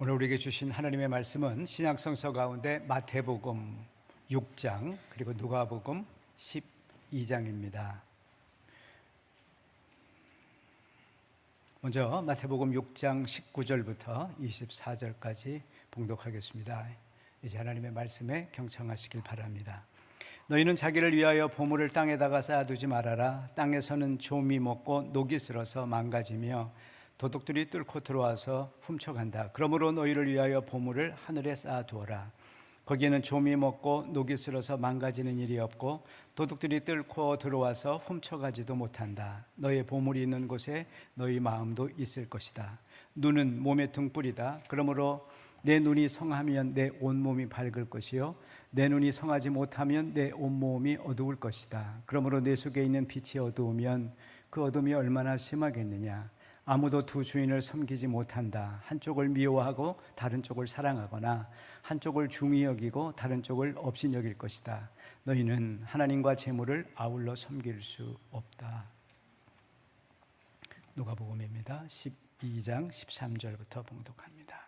오늘 우리에게 주신 하나님의 말씀은 신약성서 가운데 마태복음 6장 그리고 누가복음 12장입니다. 먼저 마태복음 6장 19절부터 24절까지 봉독하겠습니다. 이제 하나님의 말씀에 경청하시길 바랍니다. 너희는 자기를 위하여 보물을 땅에다가 쌓아두지 말아라. 땅에서는 좀이 먹고 녹이 슬어서 망가지며 도둑들이 뚫고 들어와서 훔쳐간다. 그러므로 너희를 위하여 보물을 하늘에 쌓아두어라. 거기에는 좀이 먹고 녹이 슬어서 망가지는 일이 없고 도둑들이 뚫고 들어와서 훔쳐가지도 못한다. 너희의 보물이 있는 곳에 너희 마음도 있을 것이다. 눈은 몸의 등불이다. 그러므로 내 눈이 성하면 내 온몸이 밝을 것이요 내 눈이 성하지 못하면 내 온몸이 어두울 것이다. 그러므로 내 속에 있는 빛이 어두우면 그 어둠이 얼마나 심하겠느냐. 아무도 두 주인을 섬기지 못한다. 한쪽을 미워하고 다른 쪽을 사랑하거나 한쪽을 중히 여기고 다른 쪽을 업신 여길 것이다. 너희는 하나님과 재물을 아울러 섬길 수 없다. 누가복음입니다. 12장 13절부터 봉독합니다.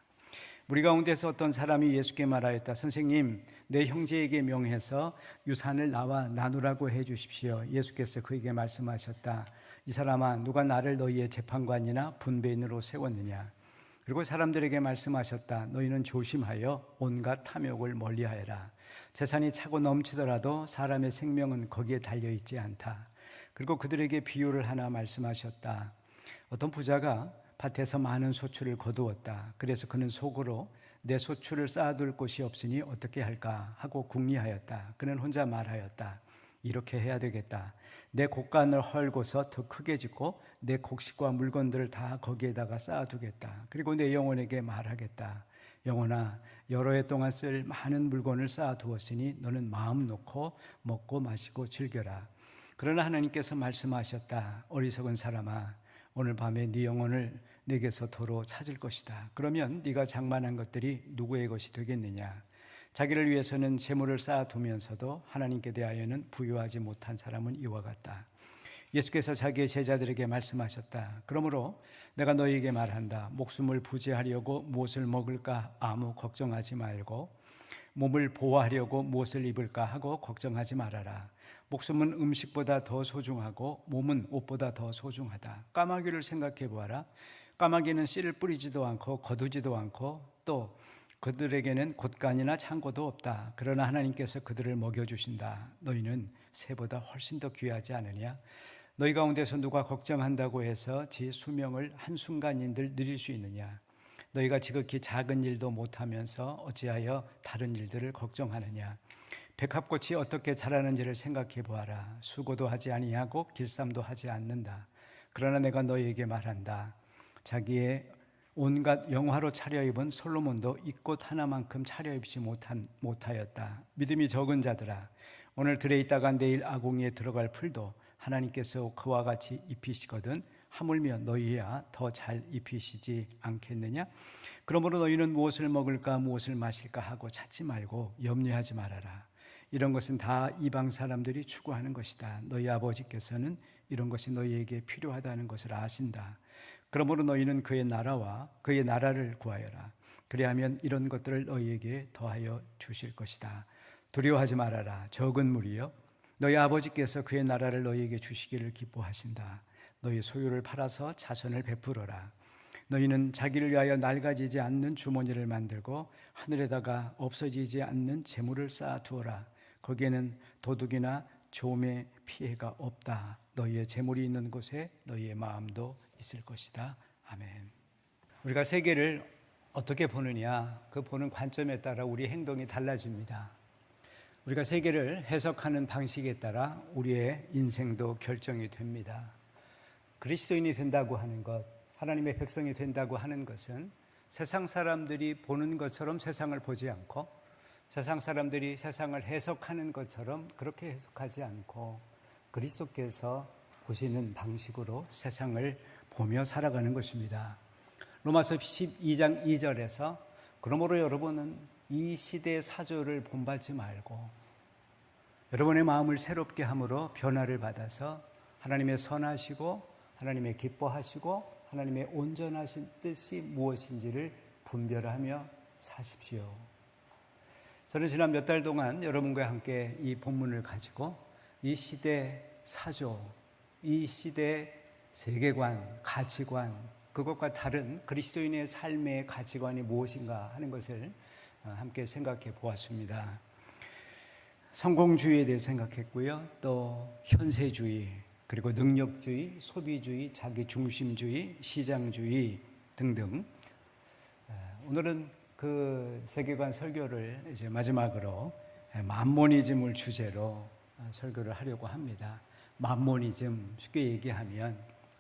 우리 가운데서 어떤 사람이 예수께 말하였다. 선생님, 내 형제에게 명해서 유산을 나와 나누라고 해 주십시오. 예수께서 그에게 말씀하셨다. 이 사람아, 누가 나를 너희의 재판관이나 분배인으로 세웠느냐? 그리고 사람들에게 말씀하셨다. 너희는 조심하여 온갖 탐욕을 멀리하여라. 재산이 차고 넘치더라도 사람의 생명은 거기에 달려있지 않다. 그리고 그들에게 비유를 하나 말씀하셨다. 어떤 부자가 밭에서 많은 소출을 거두었다. 그래서 그는 속으로 내 소출을 쌓아둘 곳이 없으니 어떻게 할까 하고 궁리하였다. 그는 혼자 말하였다. 이렇게 해야 되겠다. 내 곡간을 헐고서 더 크게 짓고 내 곡식과 물건들을 다 거기에다가 쌓아두겠다. 그리고 내 영혼에게 말하겠다. 영혼아, 여러 해 동안 쓸 많은 물건을 쌓아두었으니 너는 마음 놓고 먹고 마시고 즐겨라. 그러나 하나님께서 말씀하셨다. 어리석은 사람아, 오늘 밤에 네 영혼을 내게서 도로 찾을 것이다. 그러면 네가 장만한 것들이 누구의 것이 되겠느냐? 자기를 위해서는 재물을 쌓아두면서도 하나님께 대하여는 부유하지 못한 사람은 이와 같다. 예수께서 자기의 제자들에게 말씀하셨다. 그러므로 내가 너희에게 말한다. 목숨을 부지하려고 무엇을 먹을까 아무 걱정하지 말고 몸을 보호하려고 무엇을 입을까 하고 걱정하지 말아라. 목숨은 음식보다 더 소중하고 몸은 옷보다 더 소중하다. 까마귀를 생각해 보아라. 까마귀는 씨를 뿌리지도 않고 거두지도 않고 또 그들에게는 곳간이나 창고도 없다. 그러나 하나님께서 그들을 먹여주신다. 너희는 새보다 훨씬 더 귀하지 않으냐? 너희 가운데서 누가 걱정한다고 해서 지 수명을 한순간인들 누릴 수 있느냐? 너희가 지극히 작은 일도 못하면서 어찌하여 다른 일들을 걱정하느냐? 백합꽃이 어떻게 자라는지를 생각해 보아라. 수고도 하지 아니하고 길쌈도 하지 않는다. 그러나 내가 너희에게 말한다. 자기의 온갖 영화로 차려입은 솔로몬도 이 꽃 하나만큼 차려입지 못하였다. 믿음이 적은 자들아, 오늘 들에 있다가 내일 아궁이에 들어갈 풀도 하나님께서 그와 같이 입히시거든 하물며 너희야 더 잘 입히시지 않겠느냐? 그러므로 너희는 무엇을 먹을까 무엇을 마실까 하고 찾지 말고 염려하지 말아라. 이런 것은 다 이방 사람들이 추구하는 것이다. 너희 아버지께서는 이런 것이 너희에게 필요하다는 것을 아신다. 그러므로 너희는 그의 나라와 그의 나라를 구하여라. 그리하면 이런 것들을 너희에게 더하여 주실 것이다. 두려워하지 말아라. 적은 무리여, 너희 아버지께서 그의 나라를 너희에게 주시기를 기뻐하신다. 너희 소유를 팔아서 자선을 베풀어라. 너희는 자기를 위하여 낡아지지 않는 주머니를 만들고 하늘에다가 없어지지 않는 재물을 쌓아두어라. 거기에는 도둑이나 조음의 피해가 없다. 너희의 재물이 있는 곳에 너희의 마음도 있을 것이다. 아멘. 우리가 세계를 어떻게 보느냐, 그 보는 관점에 따라 우리 행동이 달라집니다. 우리가 세계를 해석하는 방식에 따라 우리의 인생도 결정이 됩니다. 그리스도인이 된다고 하는 것, 하나님의 백성이 된다고 하는 것은 세상 사람들이 보는 것처럼 세상을 보지 않고 세상 사람들이 세상을 해석하는 것처럼 그렇게 해석하지 않고 그리스도께서 보시는 방식으로 세상을 보며 살아가는 것입니다. 로마서 12장 2절에서 그러므로 여러분은 이 시대의 사조를 본받지 말고 여러분의 마음을 새롭게 함으로 변화를 받아서 하나님의 선하시고 하나님의 기뻐하시고 하나님의 온전하신 뜻이 무엇인지를 분별하며 사십시오. 저는 지난 몇 달 동안 여러분과 함께 이 본문을 가지고 이 시대 사조, 이 시대 세계관, 가치관, 그것과 다른 그리스도인의 삶의 가치관이 무엇인가 하는 것을 함께 생각해 보았습니다. 성공주의에 대해 생각했고요. 또 현세주의, 그리고 능력주의, 소비주의, 자기중심주의, 시장주의 등등. 오늘은 그 세계관 설교를 이제 마지막으로 만모니즘을 주제로 설교를 하려고 합니다. 만모니즘, 쉽게 얘기하면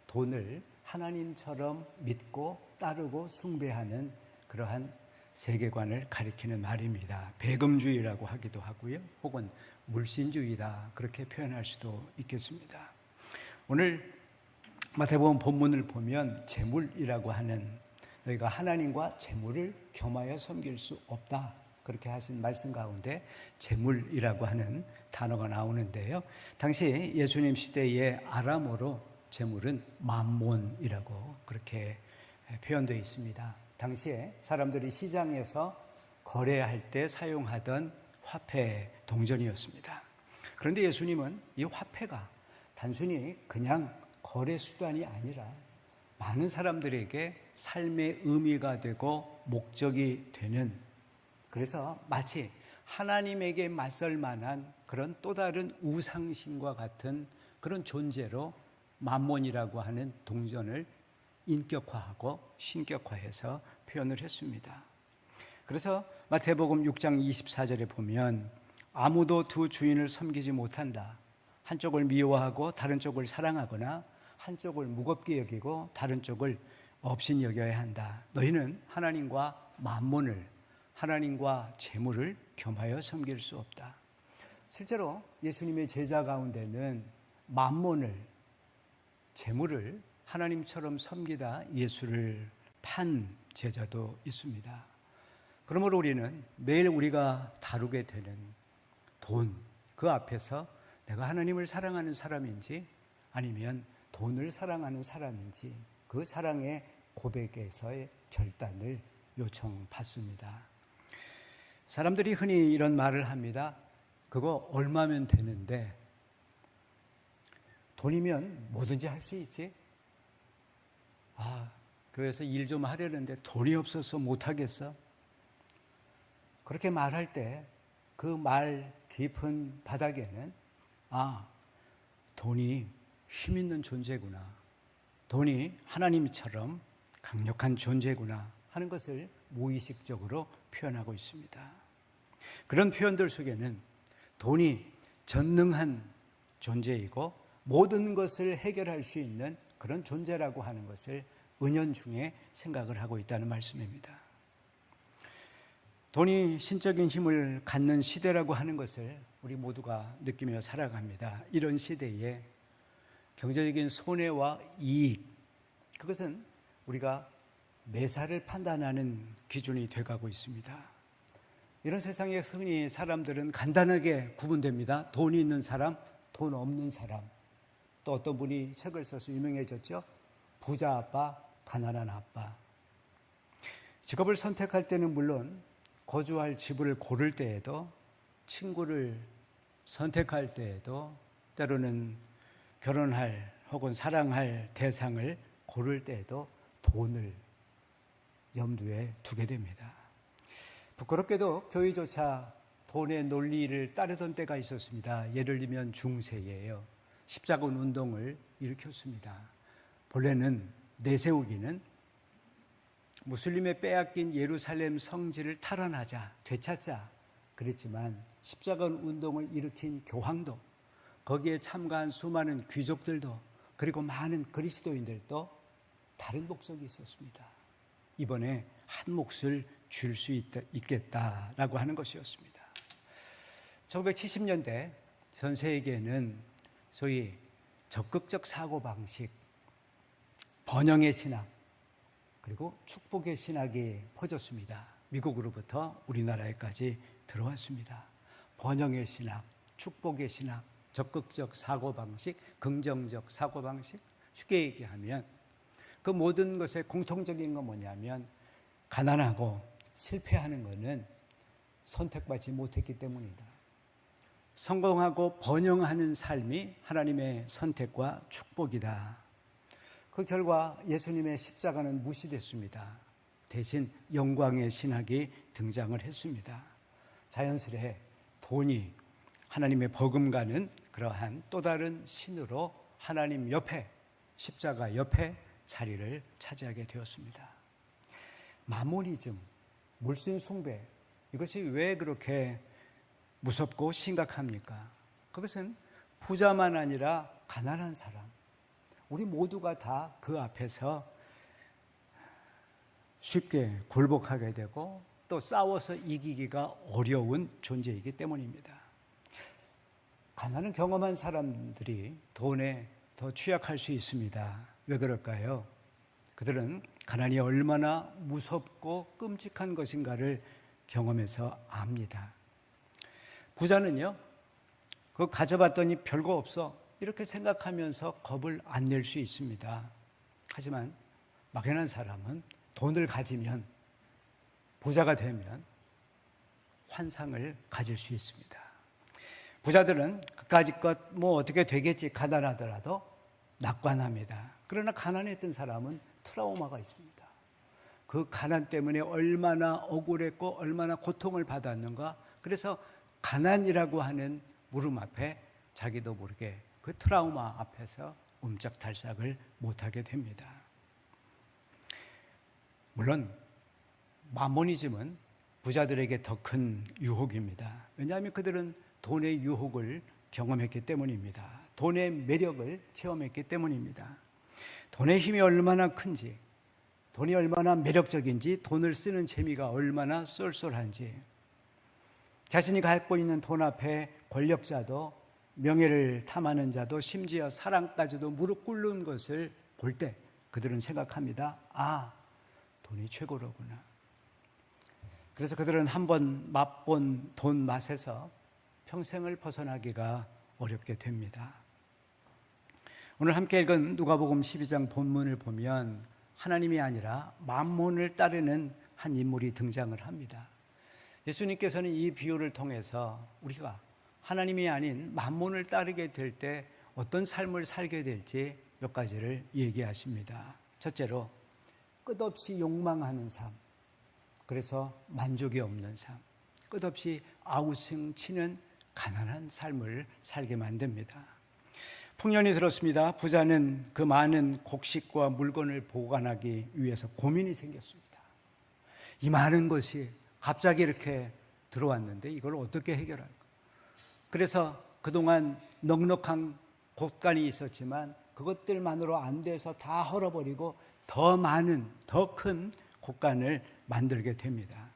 돈을 하나님처럼 믿고 따르고 숭배하는 그러한 세계관을 가리키는 말입니다. 배금주의라고 하기도 하고요. 혹은 물신주의다, 그렇게 표현할 수도 있겠습니다. 오늘 마태복음 본문을 보면 재물이라고 하는, 너희가 하나님과 재물을 겸하여 섬길 수 없다, 그렇게 하신 말씀 가운데 재물이라고 하는 단어가 나오는데요. 당시 예수님 시대의 아람어로 재물은 만몬이라고 그렇게 표현되어 있습니다. 당시에 사람들이 시장에서 거래할 때 사용하던 화폐 동전이었습니다. 그런데 예수님은 이 화폐가 단순히 그냥 거래 수단이 아니라 많은 사람들에게 삶의 의미가 되고 목적이 되는, 그래서 마치 하나님에게 맞설 만한 그런 또 다른 우상신과 같은 그런 존재로 만몬이라고 하는 동전을 인격화하고 신격화해서 표현을 했습니다. 그래서 마태복음 6장 24절에 보면 아무도 두 주인을 섬기지 못한다. 한쪽을 미워하고 다른 쪽을 사랑하거나 한쪽을 무겁게 여기고 다른 쪽을 업신 여겨야 한다. 너희는 하나님과 만몬을, 하나님과 재물을 겸하여 섬길 수 없다. 실제로 예수님의 제자 가운데는 만몬을, 재물을 하나님처럼 섬기다 예수를 판 제자도 있습니다. 그러므로 우리는 매일 우리가 다루게 되는 돈, 그 앞에서 내가 하나님을 사랑하는 사람인지 아니면 돈을 사랑하는 사람인지 그 사랑의 고백에서의 결단을 요청받습니다. 사람들이 흔히 이런 말을 합니다. 그거 얼마면 되는데, 돈이면 뭐든지 할 수 있지? 교회에서 일 좀 하려는데 돈이 없어서 못하겠어? 그렇게 말할 때 그 말 깊은 바닥에는 돈이 힘 있는 존재구나, 돈이 하나님처럼 강력한 존재구나 하는 것을 무의식적으로 표현하고 있습니다. 그런 표현들 속에는 돈이 전능한 존재이고 모든 것을 해결할 수 있는 그런 존재라고 하는 것을 은연중에 생각을 하고 있다는 말씀입니다. 돈이 신적인 힘을 갖는 시대라고 하는 것을 우리 모두가 느끼며 살아갑니다. 이런 시대에 경제적인 손해와 이익, 그것은 우리가 매사를 판단하는 기준이 돼가고 있습니다. 이런 세상에 흔히 사람들은 간단하게 구분됩니다. 돈이 있는 사람, 돈 없는 사람. 또 어떤 분이 책을 써서 유명해졌죠. 부자 아빠, 가난한 아빠. 직업을 선택할 때는 물론 거주할 집을 고를 때에도, 친구를 선택할 때에도, 때로는 결혼할 혹은 사랑할 대상을 고를 때에도 돈을 염두에 두게 됩니다. 부끄럽게도 교회조차 돈의 논리를 따르던 때가 있었습니다. 예를 들면 중세예요. 십자군 운동을 일으켰습니다. 본래는 내세우기는 무슬림에 빼앗긴 예루살렘 성지를 탈환하자, 되찾자 그랬지만 십자군 운동을 일으킨 교황도, 거기에 참가한 수많은 귀족들도, 그리고 많은 그리스도인들도 다른 목적이 있었습니다. 이번에 한 몫을 줄 수 있겠다라고 하는 것이었습니다. 1970년대 전 세계에는 소위 적극적 사고방식, 번영의 신학, 그리고 축복의 신학이 퍼졌습니다. 미국으로부터 우리나라에까지 들어왔습니다. 번영의 신학, 축복의 신학, 적극적 사고방식, 긍정적 사고방식. 쉽게 얘기하면 그 모든 것의 공통적인 건 뭐냐면 가난하고 실패하는 것은 선택받지 못했기 때문이다. 성공하고 번영하는 삶이 하나님의 선택과 축복이다. 그 결과 예수님의 십자가는 무시됐습니다. 대신 영광의 신학이 등장을 했습니다. 자연스레 돈이 하나님의 버금가는 그러한 또 다른 신으로 하나님 옆에, 십자가 옆에 자리를 차지하게 되었습니다. 마모니즘, 물신 숭배, 이것이 왜 그렇게 무섭고 심각합니까? 그것은 부자만 아니라 가난한 사람, 우리 모두가 다 그 앞에서 쉽게 굴복하게 되고 또 싸워서 이기기가 어려운 존재이기 때문입니다. 가난을 경험한 사람들이 돈에 더 취약할 수 있습니다. 왜 그럴까요? 그들은 가난이 얼마나 무섭고 끔찍한 것인가를 경험해서 압니다. 부자는요, 그거 가져봤더니 별거 없어 이렇게 생각하면서 겁을 안 낼 수 있습니다. 하지만 막연한 사람은 돈을 가지면, 부자가 되면 환상을 가질 수 있습니다. 부자들은 그까짓 것 뭐 어떻게 되겠지 가난하더라도 낙관합니다. 그러나 가난했던 사람은 트라우마가 있습니다. 그 가난 때문에 얼마나 억울했고 얼마나 고통을 받았는가. 그래서 가난이라고 하는 물음 앞에 자기도 모르게 그 트라우마 앞에서 옴짝달싹을 못하게 됩니다. 물론 마모니즘은 부자들에게 더 큰 유혹입니다. 왜냐하면 그들은 돈의 유혹을 경험했기 때문입니다. 돈의 매력을 체험했기 때문입니다. 돈의 힘이 얼마나 큰지, 돈이 얼마나 매력적인지, 돈을 쓰는 재미가 얼마나 쏠쏠한지, 자신이 갖고 있는 돈 앞에 권력자도, 명예를 탐하는 자도, 심지어 사랑까지도 무릎 꿇는 것을 볼 때 그들은 생각합니다. 아, 돈이 최고로구나. 그래서 그들은 한번 맛본 돈 맛에서 평생을 벗어나기가 어렵게 됩니다. 오늘 함께 읽은 누가복음 12장 본문을 보면 하나님이 아니라 맘몬을 따르는 한 인물이 등장을 합니다. 예수님께서는 이 비유를 통해서 우리가 하나님이 아닌 맘몬을 따르게 될 때 어떤 삶을 살게 될지 몇 가지를 얘기하십니다. 첫째로 끝없이 욕망하는 삶, 그래서 만족이 없는 삶, 끝없이 아우성치는 가난한 삶을 살게 만듭니다. 풍년이 들었습니다. 부자는 그 많은 곡식과 물건을 보관하기 위해서 고민이 생겼습니다. 이 많은 것이 갑자기 이렇게 들어왔는데 이걸 어떻게 해결할까? 그래서 그동안 넉넉한 곳간이 있었지만 그것들만으로 안 돼서 다 헐어버리고 더 많은, 더 큰 곳간을 만들게 됩니다.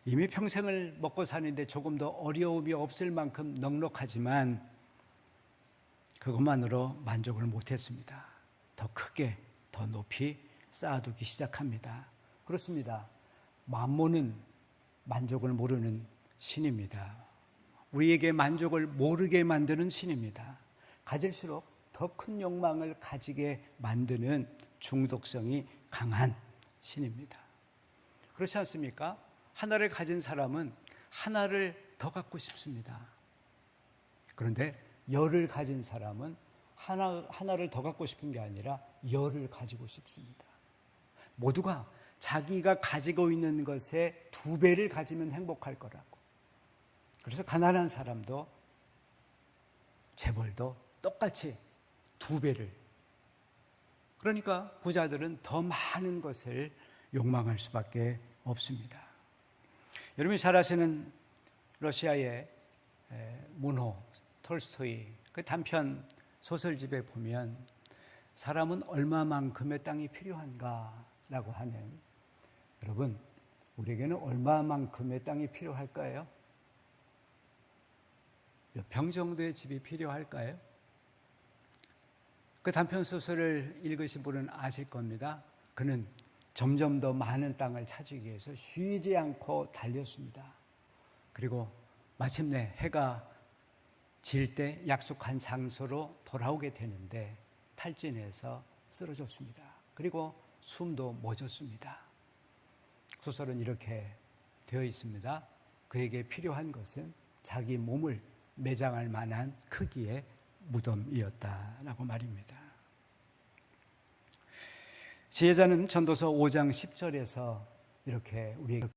이미 평생을 먹고 사는데 조금 더 어려움이 없을 만큼 넉넉하지만 그것만으로 만족을 못했습니다. 더 크게, 더 높이 쌓아두기 시작합니다. 그렇습니다. 맘몬은 만족을 모르는 신입니다. 우리에게 만족을 모르게 만드는 신입니다. 가질수록 더 큰 욕망을 가지게 만드는 중독성이 강한 신입니다. 그렇지 않습니까? 하나를 가진 사람은 하나를 더 갖고 싶습니다. 그런데 열을 가진 사람은 하나를 더 갖고 싶은 게 아니라 열을 가지고 싶습니다. 모두가 자기가 가지고 있는 것의 2배를 가지면 행복할 거라고. 그래서 가난한 사람도 재벌도 똑같이 2배를. 그러니까 부자들은 더 많은 것을 욕망할 수밖에 없습니다. 여러분이 잘 아시는 러시아의 문호 톨스토이 그 단편 소설집에 보면 사람은 얼마만큼의 땅이 필요한가라고 하는, 여러분 우리에게는 얼마만큼의 땅이 필요할까요? 몇 평 정도의 집이 필요할까요? 그 단편 소설을 읽으신 분은 아실 겁니다. 그는 점점 더 많은 땅을 차지하기 위해서 쉬지 않고 달렸습니다. 그리고 마침내 해가 질 때 약속한 장소로 돌아오게 되는데 탈진해서 쓰러졌습니다. 그리고 숨도 멎었습니다. 소설은 이렇게 되어 있습니다. 그에게 필요한 것은 자기 몸을 매장할 만한 크기의 무덤이었다라고 말입니다. 지혜자는 전도서 5장 10절에서 이렇게 우리에게